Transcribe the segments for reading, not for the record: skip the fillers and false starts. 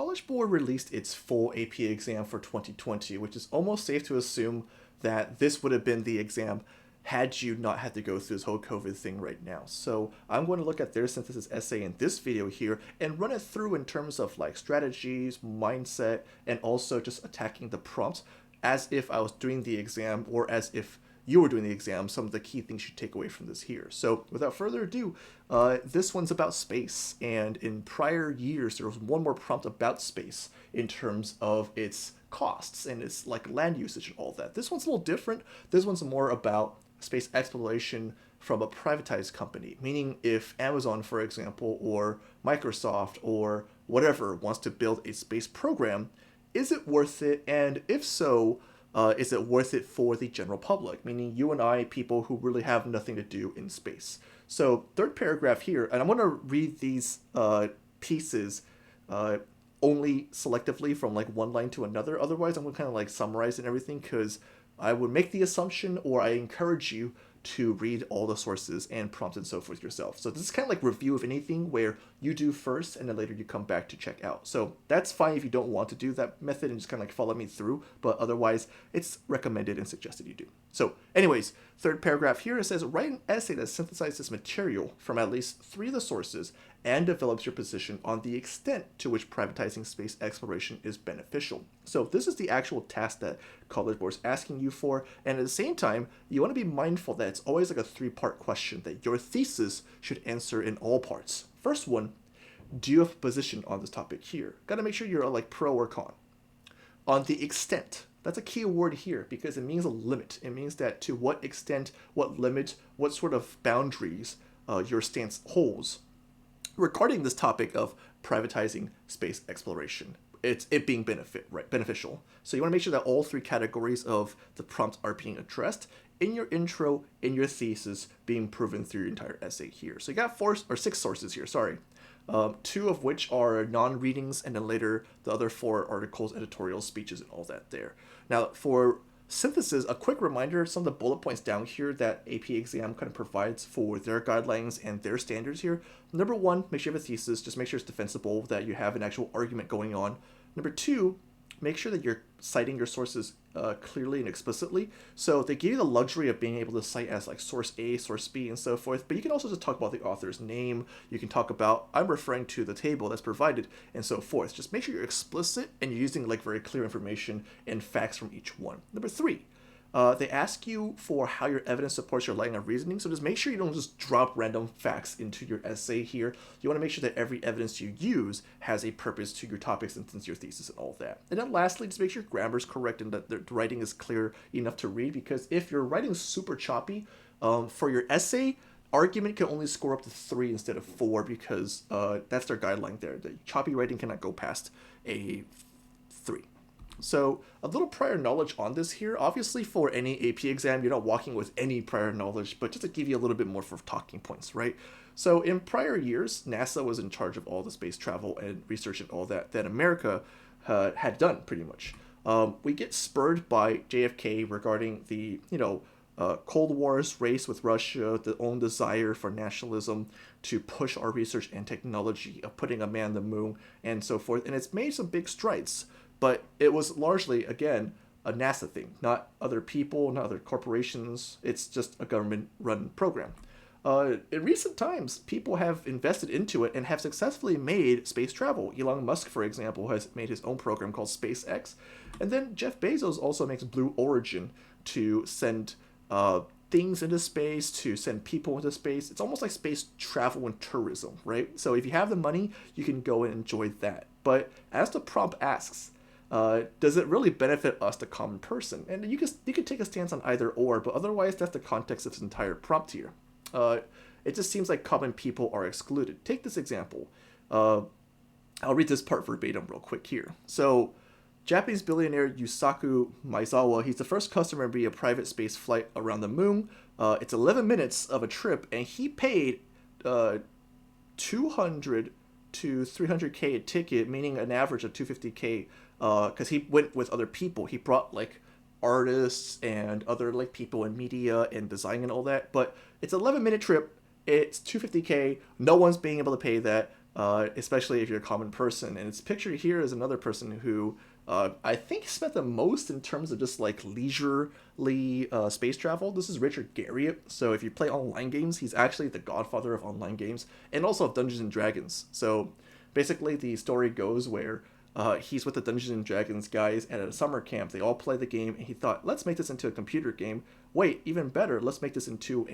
College Board released its full AP exam for 2020, which is almost safe to assume that this would have been the exam had you not had to go through this whole COVID thing right now. So I'm going to look at their synthesis essay in this video here and run it through in terms of like strategies, mindset, and also just attacking the prompts as if I was doing the exam or as if you were doing the exam, some of the key things you take away from this here. So without further ado, this one's about space, and in prior years there was one more prompt about space in terms of its costs and its like land usage and all that. This one's a little different. This one's more about space exploration from a privatized company, meaning if Amazon, for example, or Microsoft or whatever wants to build a space program, is it worth it? And if so, is it worth it for the general public, meaning you and I, people who really have nothing to do in space? So third paragraph here, and I'm going to read these pieces only selectively from like one line to another. Otherwise, I'm going to kind of like summarize and everything because I would make the assumption or I encourage you to read all the sources and prompts and so forth yourself. So this is kind of like review of anything where you do first and then later you come back to check out. So that's fine if you don't want to do that method and just kind of like follow me through, but otherwise it's recommended and suggested you do. So anyways, third paragraph here, it says, write an essay that synthesizes material from at least 3 of the sources and develops your position on the extent to which privatizing space exploration is beneficial. So this is the actual task that College Board is asking you for, and at the same time, you want to be mindful that it's always like a 3-part question that your thesis should answer in all parts. First one, do you have a position on this topic here? Got to make sure you're like pro or con. On the extent, that's a key word here because it means a limit. It means that to what extent, what limit, what sort of boundaries your stance holds regarding this topic of privatizing space exploration. It's it being beneficial. So you want to make sure that all 3 categories of the prompt are being addressed in your intro, in your thesis, being proven through your entire essay here. So you got 4 or 6 sources here, sorry. 2 of which are non-readings, and then later the other 4 articles, editorials, speeches, and all that there. Now for synthesis, a quick reminder, some of the bullet points down here that AP exam kind of provides for their guidelines and their standards here. Number 1, make sure you have a thesis, just make sure it's defensible, that you have an actual argument going on. Number 2, make sure that you're citing your sources clearly and explicitly. So they give you the luxury of being able to cite as like source A, source B, and so forth, but you can also just talk about the author's name. You can talk about, I'm referring to the table that's provided, and so forth. Just make sure you're explicit and you're using like very clear information and facts from each one. Number 3, they ask you for how your evidence supports your line of reasoning, so just make sure you don't just drop random facts into your essay here. You want to make sure that every evidence you use has a purpose to your topic, sentence, your thesis, and all that. And then lastly, just make sure your grammar is correct and that the writing is clear enough to read, because if your writing is super choppy, for your essay, argument can only score up to 3 instead of 4 because that's their guideline there. The choppy writing cannot go past a 3. So a little prior knowledge on this here. Obviously for any AP exam, you're not walking with any prior knowledge, but just to give you a little bit more for talking points, right? So in prior years, NASA was in charge of all the space travel and research and all that America had done pretty much. We get spurred by JFK regarding the, Cold War's race with Russia, the own desire for nationalism to push our research and technology of putting a man on the moon and so forth. And it's made some big strides. But it was largely, again, a NASA thing, not other people, not other corporations. It's just a government-run program. In recent times, people have invested into it and have successfully made space travel. Elon Musk, for example, has made his own program called SpaceX. And then Jeff Bezos also makes Blue Origin to send things into space, to send people into space. It's almost like space travel and tourism, right? So if you have the money, you can go and enjoy that. But as the prompt asks, does it really benefit us, the common person? And you could take a stance on either or, but otherwise that's the context of this entire prompt here. It just seems like common people are excluded. Take this example. I'll read this part verbatim real quick here. So, Japanese billionaire Yusaku Maezawa, he's the first customer to be a private space flight around the moon. It's 11 minutes of a trip, and he paid 200 to 300K a ticket, meaning an average of 250K, because he went with other people. He brought like artists and other like people in media and design and all that. But it's an 11-minute trip. It's 250K. No one's being able to pay that. especially if you're a common person. And it's pictured here as another person who I think spent the most in terms of just like leisurely space travel. This is Richard Garriott. So if you play online games, he's actually the godfather of online games and also of Dungeons and Dragons. So basically, the story goes where he's with the Dungeons and Dragons guys at a summer camp. They all play the game, and he thought, let's make this into a computer game. Wait, even better, let's make this into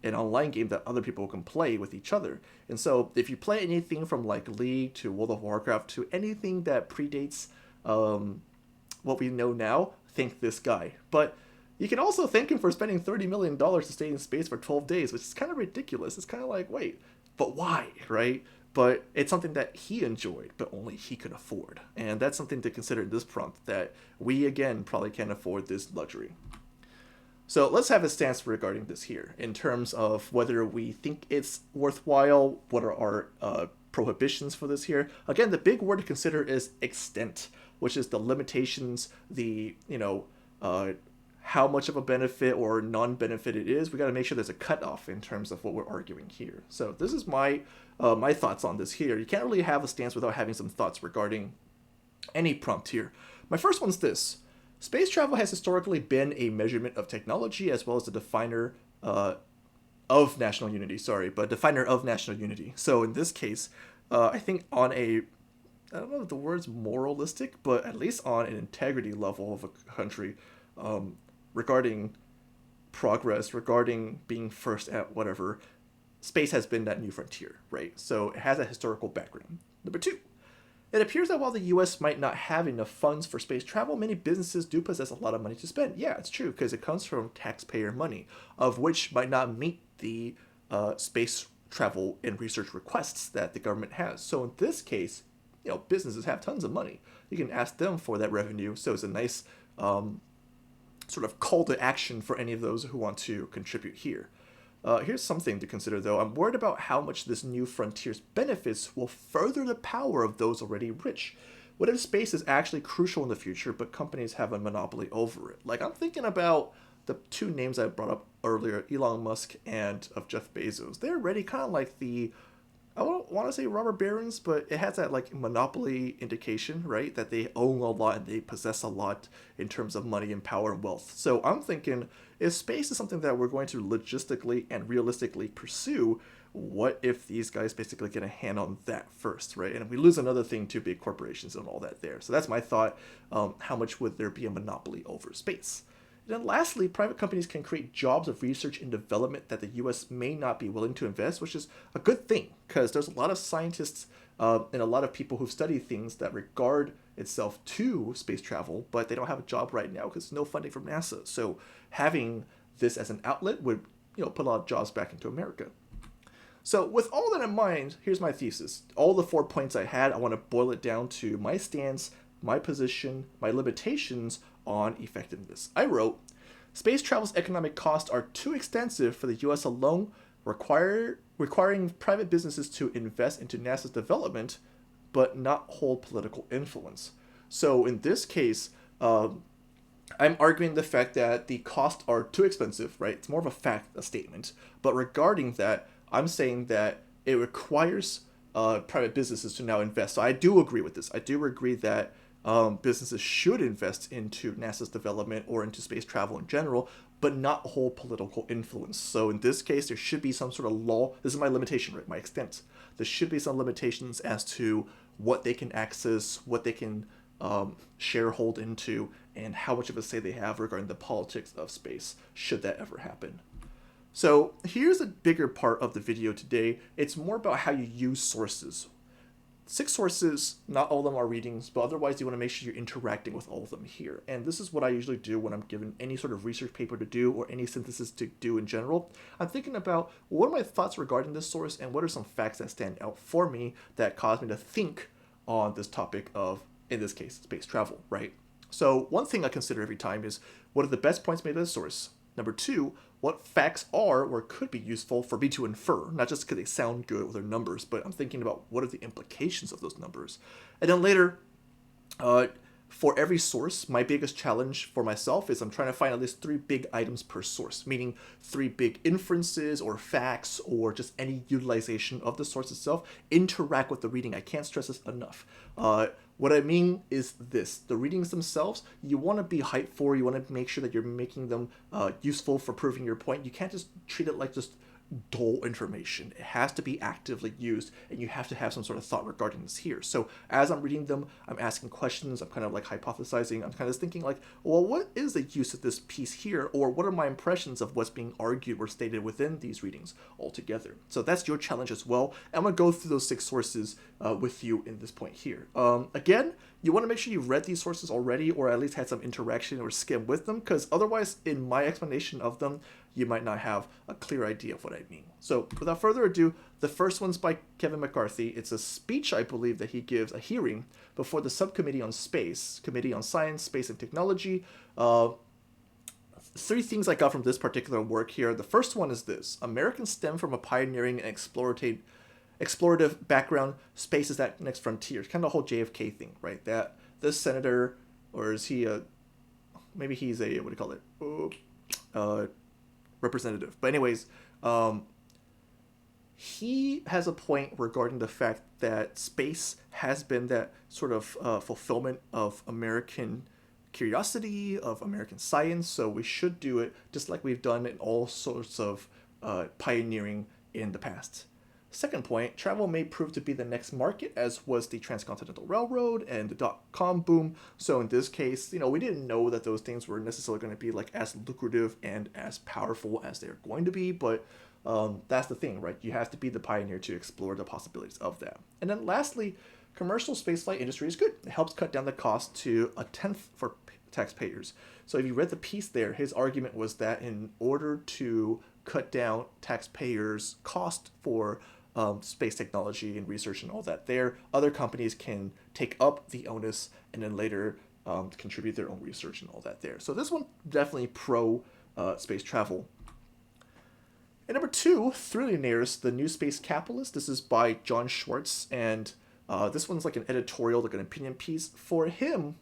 an online game that other people can play with each other. And so, if you play anything from like League to World of Warcraft to anything that predates what we know now, thank this guy. But you can also thank him for spending $30 million to stay in space for 12 days, which is kind of ridiculous. It's kind of like, wait, but why, right? But it's something that he enjoyed, but only he could afford. And that's something to consider in this prompt, that we, again, probably can't afford this luxury. So let's have a stance regarding this here, in terms of whether we think it's worthwhile, what are our prohibitions for this here. Again, the big word to consider is extent, which is the limitations, the, how much of a benefit or non-benefit it is. We got to make sure there's a cutoff in terms of what we're arguing here. So this is my thoughts on this here. You can't really have a stance without having some thoughts regarding any prompt here. My first one's this. Space travel has historically been a measurement of technology as well as a definer of national unity. Definer of national unity. So in this case, I think on a, I don't know if the word's moralistic, but at least on an integrity level of a country, regarding progress, regarding being first at whatever, space has been that new frontier, right? So it has a historical background. Number two, it appears that while the US might not have enough funds for space travel, many businesses do possess a lot of money to spend. Yeah, it's true, because it comes from taxpayer money, of which might not meet the space travel and research requests that the government has. So in this case, businesses have tons of money. You can ask them for that revenue. So it's a nice sort of call to action for any of those who want to contribute here. Here's something to consider, though. I'm worried about how much this new frontier's benefits will further the power of those already rich. What if space is actually crucial in the future, but companies have a monopoly over it? Like, I'm thinking about the two names I brought up earlier, Elon Musk and of Jeff Bezos. They're already kind of like the, I don't want to say robber barons, but it has that like monopoly indication, right? That they own a lot and they possess a lot in terms of money and power and wealth. So I'm thinking, if space is something that we're going to logistically and realistically pursue, what if these guys basically get a hand on that first, right? And we lose another thing to big corporations and all that there. So that's my thought. How much would there be a monopoly over space? And then lastly, private companies can create jobs of research and development that the US may not be willing to invest, which is a good thing, because there's a lot of scientists and a lot of people who study things that regard itself to space travel, but they don't have a job right now because there's no funding from NASA. So having this as an outlet would, put a lot of jobs back into America. So with all that in mind, here's my thesis. All the 4 points I had, I want to boil it down to my stance, my position, my limitations on effectiveness. I wrote, space travel's economic costs are too extensive for the US alone, requiring private businesses to invest into NASA's development, but not hold political influence. So in this case, I'm arguing the fact that the costs are too expensive, right? It's more of a fact, a statement. But regarding that, I'm saying that it requires private businesses to now invest. So I do agree with this. I do agree that businesses should invest into NASA's development or into space travel in general, but not hold political influence. So in this case, there should be some sort of law. This is my limitation, right? My extent. There should be some limitations as to what they can access, what they can sharehold into, and how much of a say they have regarding the politics of space, should that ever happen. So here's a bigger part of the video today. It's more about how you use sources. 6 sources, not all of them are readings, but otherwise you want to make sure you're interacting with all of them here. And this is what I usually do when I'm given any sort of research paper to do or any synthesis to do in general. I'm thinking about what are my thoughts regarding this source and what are some facts that stand out for me that cause me to think on this topic of, in this case, space travel, right? So one thing I consider every time is, what are the best points made by the source? Number 2, what facts are or could be useful for me to infer, not just because they sound good with their numbers, but I'm thinking about what are the implications of those numbers. And then later, for every source, my biggest challenge for myself is I'm trying to find at least 3 big items per source, meaning 3 big inferences or facts or just any utilization of the source itself interact with the reading. I can't stress this enough. What I mean is this: the readings themselves, you want to be hyped for, you want to make sure that you're making them useful for proving your point. You can't just treat it like just dull information. It has to be actively used, and you have to have some sort of thought regarding this here. So as I'm reading them, I'm asking questions, I'm kind of like hypothesizing, I'm kind of thinking like, well, what is the use of this piece here, or what are my impressions of what's being argued or stated within these readings altogether? So that's your challenge as well. I'm going to go through those 6 sources with you in this point here. Again, you want to make sure you've read these sources already, or at least had some interaction or skim with them, because otherwise, in my explanation of them, you might not have a clear idea of what I mean. So without further ado, the first one's by Kevin McCarthy. It's a speech, I believe, that he gives, a hearing before the Subcommittee on Space, Committee on Science, Space, and Technology. 3 things I got from this particular work here. The first one is this: Americans stem from a pioneering and explorative background. Space is that next frontier. It's kind of the whole JFK thing, right? That this senator, or is he a, maybe he's a, what do you call it? Representative. But anyways, he has a point regarding the fact that space has been that sort of fulfillment of American curiosity, of American science, so we should do it just like we've done in all sorts of pioneering in the past. Second point, travel may prove to be the next market, as was the Transcontinental Railroad and the dot-com boom. So in this case, we didn't know that those things were necessarily going to be like as lucrative and as powerful as they're going to be, but that's the thing, right? You have to be the pioneer to explore the possibilities of that. And then lastly, commercial spaceflight industry is good. It helps cut down the cost to 1/10 for taxpayers. So if you read the piece there, his argument was that in order to cut down taxpayers' cost for space technology and research and all that there, other companies can take up the onus and then later contribute their own research and all that there. So this one definitely pro space travel. And number 2, Thrillionaires, the New Space Capitalist. This is by John Schwartz, and this one's like an editorial, like an opinion piece. For him,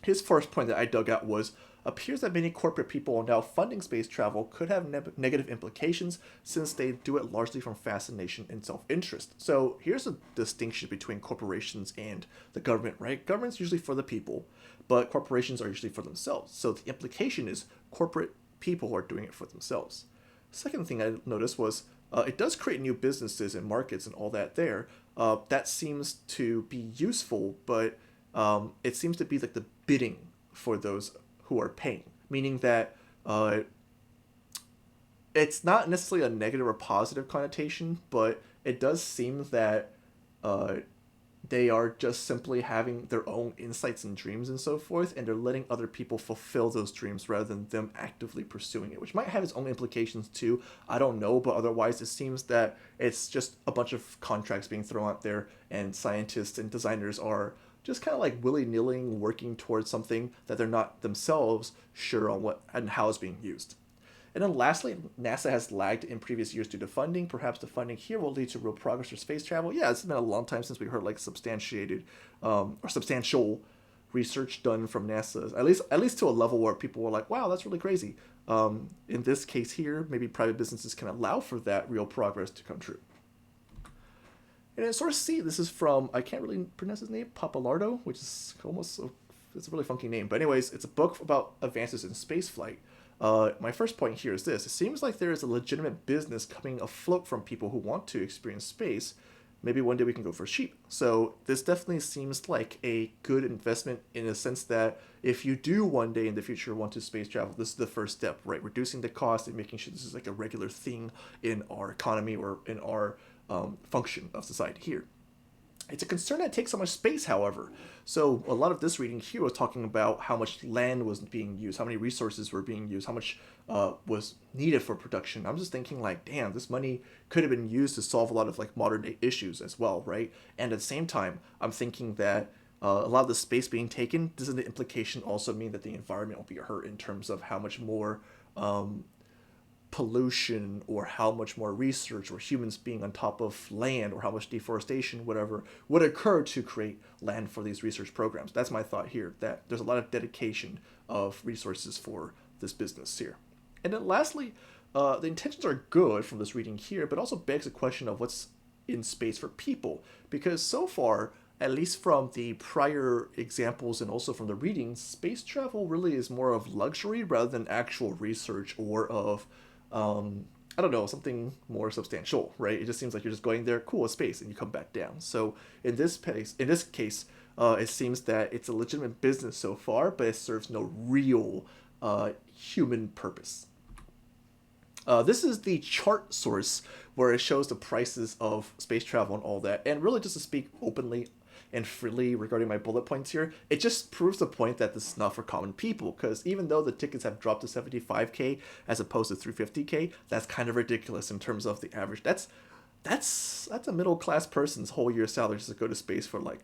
his first point that I dug out was, appears that many corporate people now funding space travel could have negative implications since they do it largely from fascination and self-interest. So here's a distinction between corporations and the government, right? Government's usually for the people, but corporations are usually for themselves. So the implication is corporate people are doing it for themselves. Second thing I noticed was it does create new businesses and markets and all that there. That seems to be useful, but it seems to be like the bidding for those who are paying, meaning that it's not necessarily a negative or positive connotation, but it does seem that they are just simply having their own insights and dreams and so forth, and they're letting other people fulfill those dreams rather than them actively pursuing it, which might have its own implications too. I don't know, but otherwise it seems that it's just a bunch of contracts being thrown out there, and scientists and designers are just kind of like willy-nilly working towards something that they're not themselves sure on what and how it's being used. And then lastly, NASA has lagged in previous years due to funding. Perhaps the funding here will lead to real progress for space travel. Yeah, it's been a long time since we heard like substantiated or substantial research done from NASA, at least to a level where people were like, wow, that's really crazy. In this case here, maybe private businesses can allow for that real progress to come true. And in source C, this is from, I can't really pronounce his name, Pappalardo, which is almost, it's a really funky name. But anyways, it's a book about advances in spaceflight. My first point here is this: it seems like there is a legitimate business coming afloat from people who want to experience space. Maybe one day we can go for sheep. So this definitely seems like a good investment in a sense that if you do one day in the future want to space travel, this is the first step, right? Reducing the cost and making sure this is like a regular thing in our economy or in our function of society here. It's a concern that it takes so much space, however. So a lot of this reading here was talking about how much land was being used, how many resources were being used, how much was needed for production. I'm just thinking like, damn, this money could have been used to solve a lot of like modern day issues as well, right? And at the same time, I'm thinking that a lot of the space being taken, doesn't the implication also mean that the environment will be hurt in terms of how much more pollution or how much more research or humans being on top of land or how much deforestation, whatever, would occur to create land for these research programs. That's my thought here, that there's a lot of dedication of resources for this business here. And then lastly, the intentions are good from this reading here, but also begs the question of what's in space for people. Because so far, at least from the prior examples and also from the readings, space travel really is more of luxury rather than actual research or of, I don't know, something more substantial, right? It just seems like you're just going there, cool, space, and you come back down. So in this case, it seems that it's a legitimate business so far, but it serves no real human purpose. This is the chart source where it shows the prices of space travel and all that. And really, just to speak openly and freely regarding my bullet points here, it just proves the point that this is not for common people. Because even though the tickets have dropped to 75K as opposed to 350K, that's kind of ridiculous in terms of the average. That's a middle class person's whole year's salary just to go to space for like,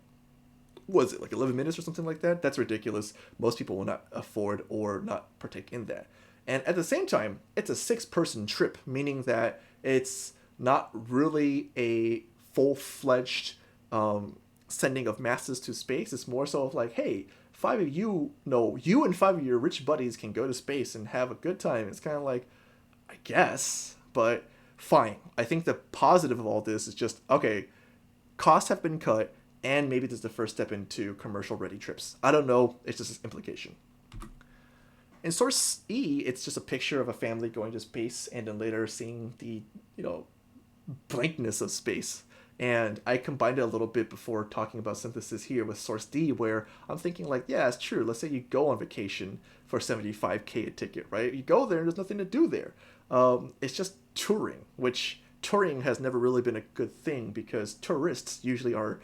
was it like 11 minutes or something like that? That's ridiculous. Most people will not afford or not partake in that. And at the same time, it's a 6-person trip, meaning that it's not really a full-fledged sending of masses to space. It's more so of like, hey, you and 5 of your rich buddies can go to space and have a good time. It's kind of like, I guess, but fine. I think the positive of all this is just, okay, costs have been cut, and maybe this is the first step into commercial-ready trips. I don't know. It's just an implication. In source E, it's just a picture of a family going to space and then later seeing the, blankness of space. And I combined it a little bit before talking about synthesis here with source D, where I'm thinking like, yeah, it's true. Let's say you go on vacation for 75K a ticket, right? You go there and there's nothing to do there. It's just touring, which touring has never really been a good thing because tourists usually are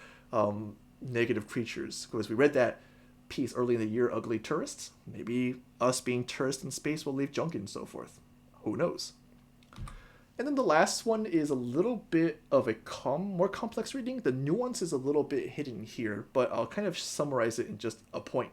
negative creatures. Because we read that piece early in the year, Ugly Tourists. Maybe us being tourists in space will leave junk and so forth. Who knows? And then the last one is a little bit of a more complex reading. The nuance is a little bit hidden here, but I'll kind of summarize it in just a point.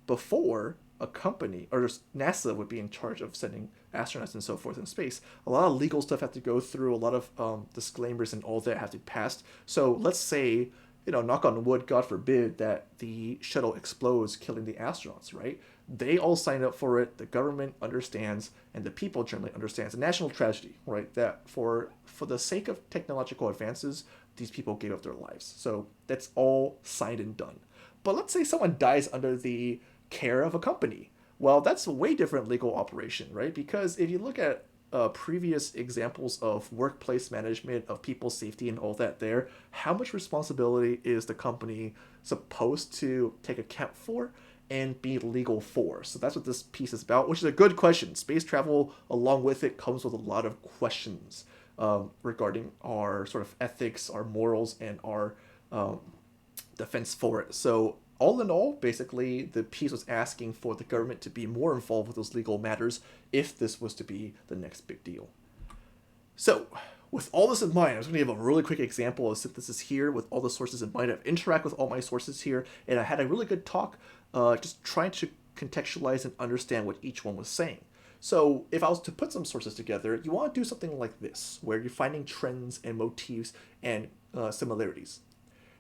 Before a company, or NASA would be in charge of sending astronauts and so forth in space, a lot of legal stuff have to go through, a lot of disclaimers and all that have to be passed. So let's say, knock on wood, God forbid, that the shuttle explodes, killing the astronauts, right? They all sign up for it. The government understands, and the people generally understand. It's a national tragedy, right? That for the sake of technological advances, these people gave up their lives. So that's all signed and done. But let's say someone dies under the care of a company. Well, that's a way different legal operation, right? Because if you look at previous examples of workplace management, of people's safety and all that there, how much responsibility is the company supposed to take account for and be legal for? So that's what this piece is about, which is a good question. Space travel, along with it, comes with a lot of questions regarding our sort of ethics, our morals, and our defense for it. So all in all, basically, the piece was asking for the government to be more involved with those legal matters if this was to be the next big deal. So, with all this in mind, I was going to give a really quick example of synthesis here with all the sources in mind. I've interacted with all my sources here, and I had a really good talk just trying to contextualize and understand what each one was saying. So, if I was to put some sources together, you want to do something like this, where you're finding trends and motifs and similarities.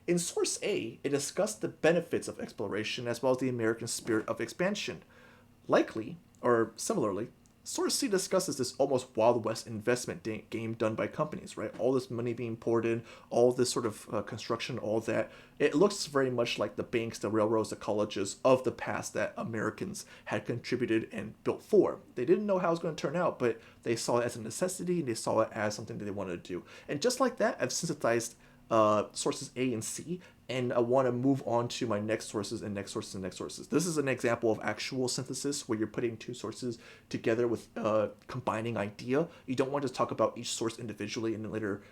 In source A, it discussed the benefits of exploration as well as the American spirit of expansion. Likely, or similarly, source C discusses this almost Wild West investment game done by companies, right? All this money being poured in, all this sort of construction, all that. It looks very much like the banks, the railroads, the colleges of the past that Americans had contributed and built for. They didn't know how it was going to turn out, but they saw it as a necessity and they saw it as something that they wanted to do. And just like that, I've synthesized sources A and C, and I want to move on to my next sources and next sources and next sources. This is an example of actual synthesis where you're putting two sources together with combining idea. You don't want to talk about each source individually and then later,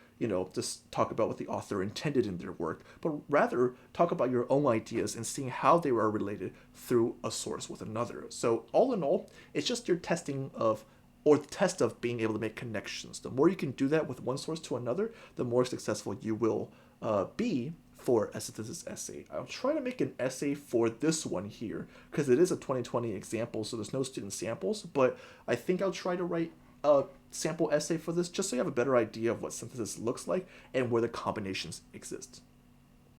just talk about what the author intended in their work, but rather talk about your own ideas and seeing how they were related through a source with another. So all in all, it's just your testing of or the test of being able to make connections. The more you can do that with one source to another, the more successful you will be for a synthesis essay. I'll try to make an essay for this one here because it is a 2020 example, so there's no student samples, but I think I'll try to write a sample essay for this just so you have a better idea of what synthesis looks like and where the combinations exist.